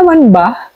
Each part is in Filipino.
naman ba?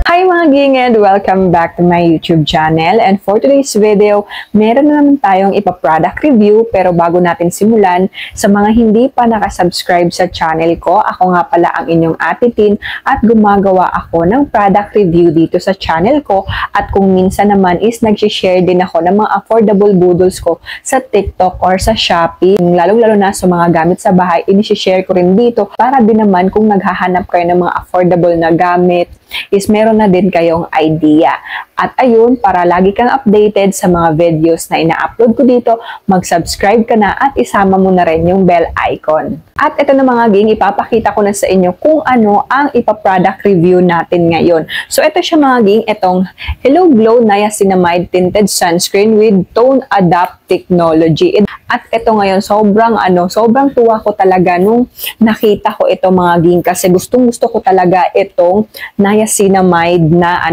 Hi mga ging, and welcome back to my YouTube channel. And for today's video, meron na naman tayong ipa-product review. Pero bago natin simulan, sa mga hindi pa nakasubscribe sa channel ko, ako nga pala ang inyong Ate Tin at gumagawa ako ng product review dito sa channel ko. At kung minsan naman is nag-share din ako ng mga affordable boodles ko sa TikTok or sa Shopee. Lalong-lalo na sa mga gamit sa bahay, ini-share ko rin dito para din naman kung naghahanap kayo ng mga affordable na gamit, is meron na din kayong idea. At ayun, para lagi kang updated sa mga videos na ina-upload ko dito, mag-subscribe ka na at isama mo na rin yung bell icon. At ito na mga ging, ipapakita ko na sa inyo kung ano ang ipa-product review natin ngayon. So ito siya mga ging, itong Hello Glow Niacinamide Tinted Sunscreen with Tone Adapt Technology. At ito ngayon, sobrang tuwa ko talaga nung nakita ko ito mga ging, kasi gustong-gusto ko talaga itong niacinamide na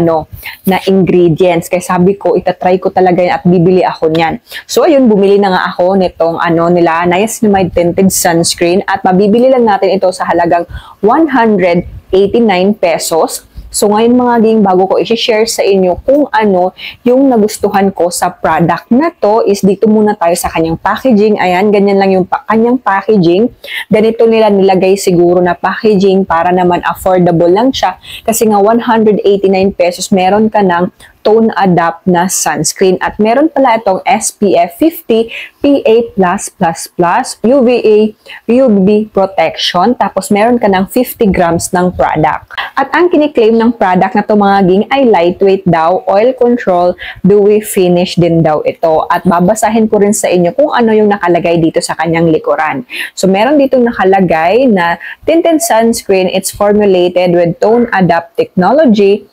na ingredients. Kaya sabi ko, itatry ko talaga yan at bibili ako niyan. So ayun, bumili na nga ako nitong nila niacinamide tinted sunscreen at mabibili lang natin ito sa halagang 189 pesos. So ngayon mga ging, bago ko i-share sa inyo kung ano yung nagustuhan ko sa product na to, is dito muna tayo sa kanyang packaging. Ayan, ganyan lang yung kanyang packaging. Ganito nila nilagay siguro na packaging para naman affordable lang siya. Kasi nga 189 pesos, meron ka ng Tone Adapt na sunscreen. At meron pala itong SPF 50, PA+++, UVA, UVB protection. Tapos meron ka ng 50 grams ng product. At ang kiniklaim ng product na to mga ging ay lightweight daw, oil control, dewy finish din daw ito. At babasahin ko rin sa inyo kung ano yung nakalagay dito sa kanyang likuran. So meron dito nakalagay na tinted sunscreen, it's formulated with Tone Adapt technology,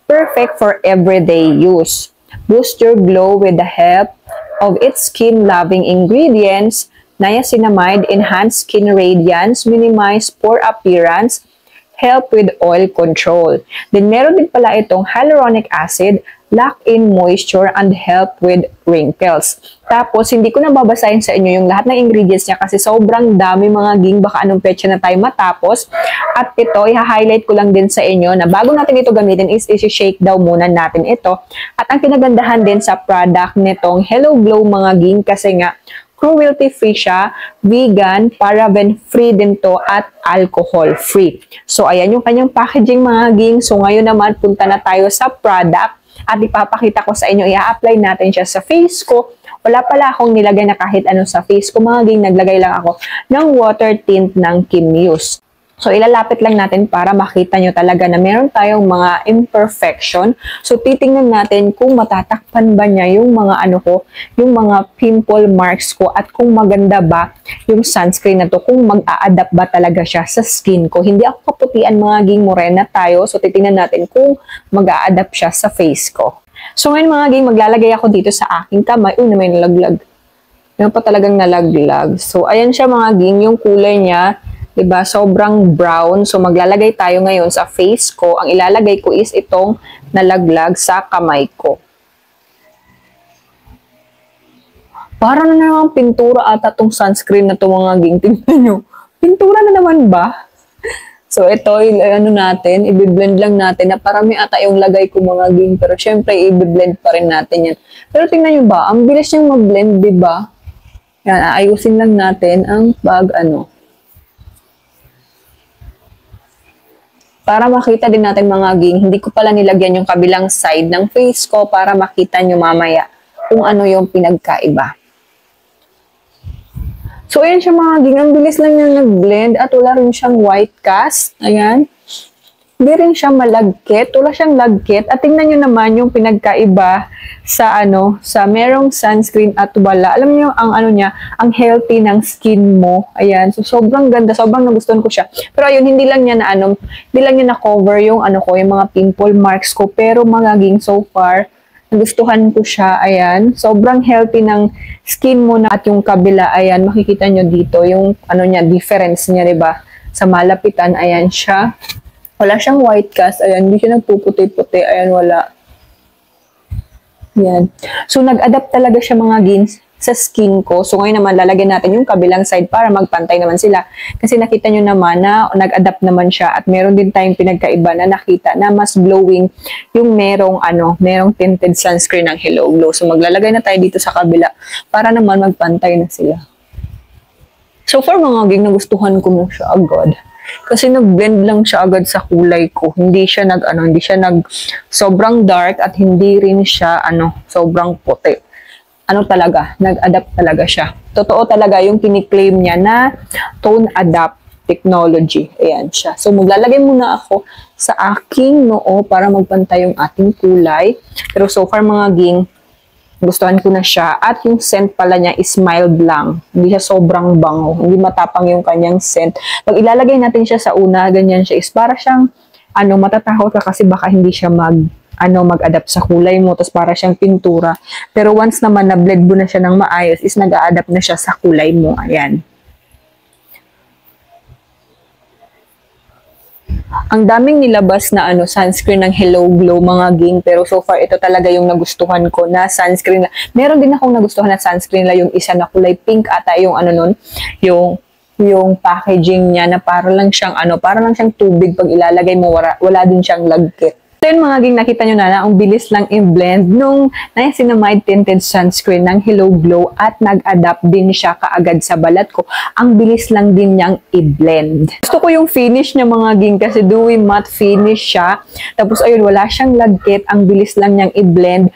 perfect for everyday use. Boost your glow with the help of its skin-loving ingredients. Niacinamide enhance skin radiance, minimize pore appearance, help with oil control. Then meron din pala itong hyaluronic acid, lock in moisture and help with wrinkles. Tapos, hindi ko na babasahin sa inyo yung lahat ng ingredients niya kasi sobrang dami mga ging, baka anong petsa na tayo matapos. At ito, i-highlight ko lang din sa inyo na bago natin ito gamitin is i-shake daw muna natin ito. At ang pinagandahan din sa product nitong Hello Glow mga ging, kasi nga cruelty-free siya, vegan, paraben-free din to, at alcohol-free. So, ayan yung kanyang packaging mga ging. So, ngayon naman, punta na tayo sa product. At ipapakita ko sa inyo, i-apply natin siya sa face ko. Wala pala akong nilagay na kahit ano sa face ko mga ging, naglagay lang ako ng water tint ng Kim Muse. So, ilalapit lang natin para makita nyo talaga na meron tayong mga imperfection. So, titingnan natin kung matatakpan ba niya yung mga yung mga pimple marks ko at kung maganda ba yung sunscreen na to, kung mag-a-adapt ba talaga siya sa skin ko. Hindi ako kaputian mga ging, morena tayo. So, titingnan natin kung mag-a-adapt siya sa face ko. So, ngayon mga ging, maglalagay ako dito sa aking kamay. Uy, na may nalaglag. Meron pa talagang nalaglag. So, ayan siya mga ging, yung kulay niya. Diba? Sobrang brown. So, maglalagay tayo ngayon sa face ko. Ang ilalagay ko is itong nalaglag sa kamay ko. Parang na naman pintura ata itong sunscreen na ito mga ging. Tingnan nyo. Pintura na naman ba? So, ito, natin, i-blend lang natin na parami ata yung lagay ko mga ging. Pero, syempre, i-blend pa rin natin yan. Pero, tingnan nyo ba? Ang bilis niyang mag-blend, diba? Yan, ayusin lang natin ang para makita din natin mga ging, hindi ko pala nilagyan yung kabilang side ng face ko para makita nyo mamaya kung ano yung pinagkaiba. So, ayan siya mga ging. Ang bilis lang niya nag-blend at wala rin siyang white cast. Ayan. Hindi rin siya malagkit. Wala siyang lagkit. At tingnan nyo naman yung pinagkaiba sa sa merong sunscreen at wala. Alam niyo ang ang healthy ng skin mo. Ayan. So sobrang ganda, sobrang nagustuhan ko siya. Pero ayun, hindi lang niya na cover yung yung mga pimple marks ko, pero mga ging, so far nagustuhan ko siya. Ayan. Sobrang healthy ng skin mo na, at yung kabila, ayan, makikita niyo dito yung difference niya, 'di ba? Sa malapitan, ayan siya. Wala siyang white cast. Ayan, hindi siya nagpuputi-puti. Ayan, wala. Yan. So, nag-adapt talaga siya mga gins sa skin ko. So ngayon naman lalagyan natin yung kabilang side para magpantay naman sila. Kasi nakita nyo naman na nag-adapt naman siya at meron din tayong pinagkaiba na nakita na mas glowing yung merong tinted sunscreen ng Hello Glow. So maglalagay na tayo dito sa kabila para naman magpantay na sila. So far mga ging, nagustuhan ko na siya agad. Kasi nag-blend lang siya agad sa kulay ko. Hindi siya sobrang dark at hindi rin siya sobrang puti. Talaga, nag-adapt talaga siya. Totoo talaga yung kiniklaim niya na tone adapt technology. Ayan siya. So maglalagay muna ako sa aking noo para magpantay yung ating kulay. Pero so far mga ging, gustuhan ko na siya. At yung scent pala niya is mild lang. Hindi siya sobrang bango. Hindi matapang yung kanyang scent. Pag ilalagay natin siya sa una, ganyan siya, is para siyang, matatakot ka kasi baka hindi siya mag-adapt sa kulay mo. Tapos para siyang pintura. Pero once naman na blend mo na siya ng maayos, is nag-a-adapt na siya sa kulay mo. Ayan. Ang daming nilabas na sunscreen ng Hello Glow mga ging, pero so far ito talaga yung nagustuhan ko na sunscreen. Meron din akong nagustuhan na sunscreen la yung isa na kulay pink ata yung yung packaging niya na para lang siyang tubig pag ilalagay mo, wala din siyang lagkit. So yun mga ging, nakita nyo na ang bilis lang i-blend nung niacinamide tinted sunscreen ng Hello Glow at nag-adapt din siya kaagad sa balat ko. Ang bilis lang din niyang i-blend. Gusto ko yung finish niya mga ging kasi dewy matte finish siya. Tapos ayun, wala siyang lagkit. Ang bilis lang niyang i-blend.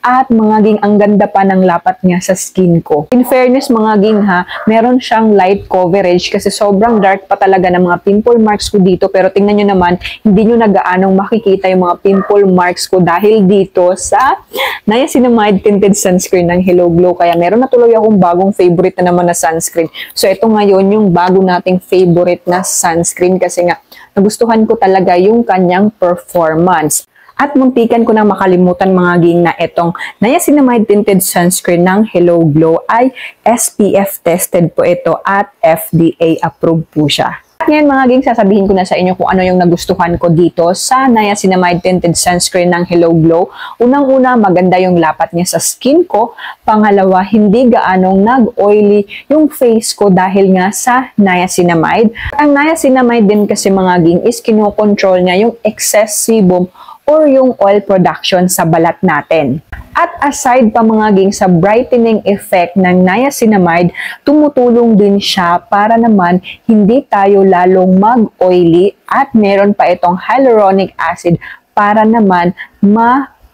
At mga ging, ang ganda pa ng lapat niya sa skin ko. In fairness mga ging ha, meron siyang light coverage kasi sobrang dark pa talaga ng mga pimple marks ko dito. Pero tingnan nyo naman, hindi nyo na gaanong makikita yung mga pimple marks ko dahil dito sa niacinamide tinted sunscreen ng Hello Glow. Kaya meron na tuloy akong bagong favorite na naman na sunscreen. So ito ngayon yung bago nating favorite na sunscreen kasi nga nagustuhan ko talaga yung kanyang performance. At muntikan ko na makalimutan mga ging na itong niacinamide tinted sunscreen ng Hello Glow ay SPF tested po ito at FDA approved po siya. At ngayon mga ging, sasabihin ko na sa inyo kung ano yung nagustuhan ko dito sa niacinamide tinted sunscreen ng Hello Glow. Unang-una, maganda yung lapat niya sa skin ko. Pangalawa, hindi gaanong nag-oily yung face ko dahil nga sa niacinamide. Ang niacinamide din kasi mga ging is kinokontrol niya yung excess sebum or yung oil production sa balat natin. At aside pa mga ging sa brightening effect ng niacinamide, tumutulong din siya para naman hindi tayo lalong mag-oily at meron pa itong hyaluronic acid para naman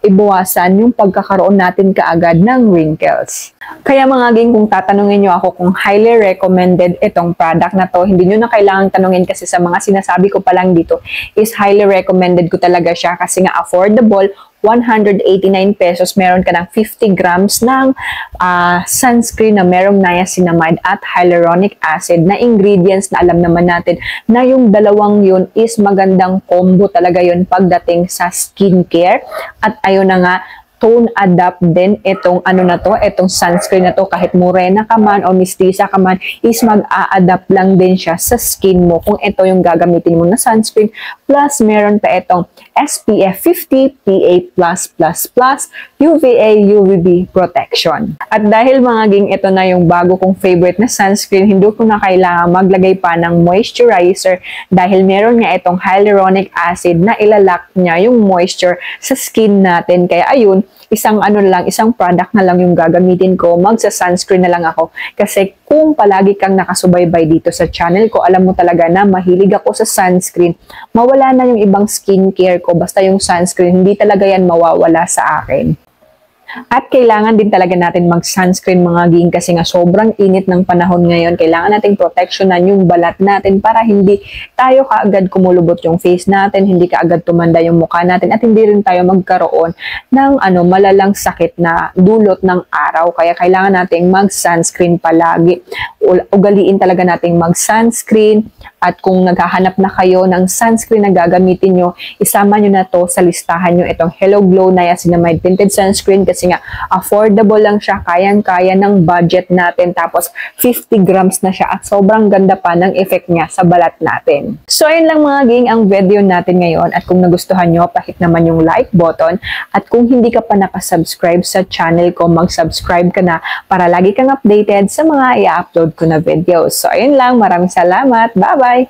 ibawasan yung pagkakaroon natin kaagad ng wrinkles. Kaya mga ging, kung tatanungin nyo ako kung highly recommended itong product na to, hindi nyo na kailangang tanungin kasi sa mga sinasabi ko pa lang dito is highly recommended ko talaga siya kasi nga affordable, 189 pesos, meron ka ng 50 grams ng sunscreen na merong niacinamide at hyaluronic acid na ingredients na alam naman natin na yung dalawang yun is magandang combo talaga yun pagdating sa skincare. At ayun na nga, tone adapt din itong itong sunscreen na to, kahit morena ka man o mistisa ka man, is mag-a-adapt lang din siya sa skin mo kung ito yung gagamitin mo na sunscreen. Plus, meron pa itong SPF 50, PA+++, UVA, UVB protection. At dahil mga ging, ito na yung bago kong favorite na sunscreen, hindi ko na kailangan maglagay pa ng moisturizer dahil meron nga itong hyaluronic acid na ilalak niya yung moisture sa skin natin. Kaya ayun, isang product na lang yung gagamitin ko, magsa-sunscreen na lang ako. Kasi kung palagi kang nakasubaybay dito sa channel ko, alam mo talaga na mahilig ako sa sunscreen. Mawala na yung ibang skincare ko, basta yung sunscreen, hindi talaga yan mawawala sa akin. At kailangan din talaga natin mag-sunscreen mga ging kasi nga sobrang init ng panahon ngayon. Kailangan nating proteksyonan yung balat natin para hindi tayo kaagad kumulubot yung face natin, hindi kaagad tumanda yung mukha natin, at hindi rin tayo magkaroon ng malalang sakit na dulot ng araw. Kaya kailangan nating mag-sunscreen palagi. Ugaliin talaga nating mag-sunscreen. At kung naghahanap na kayo ng sunscreen na gagamitin nyo, isama nyo na to sa listahan nyo itong Hello Glow Niacinamide Tinted Sunscreen kasi nga affordable lang siya, kayang-kaya ng budget natin, tapos 50 grams na siya at sobrang ganda pa ng effect niya sa balat natin. So ayun lang mga ging ang video natin ngayon, at kung nagustuhan nyo, pahit naman yung like button, at kung hindi ka pa nakasubscribe sa channel ko, mag-subscribe ka na para lagi kang updated sa mga i-upload ko na videos. So ayun lang, maraming salamat, bye-bye!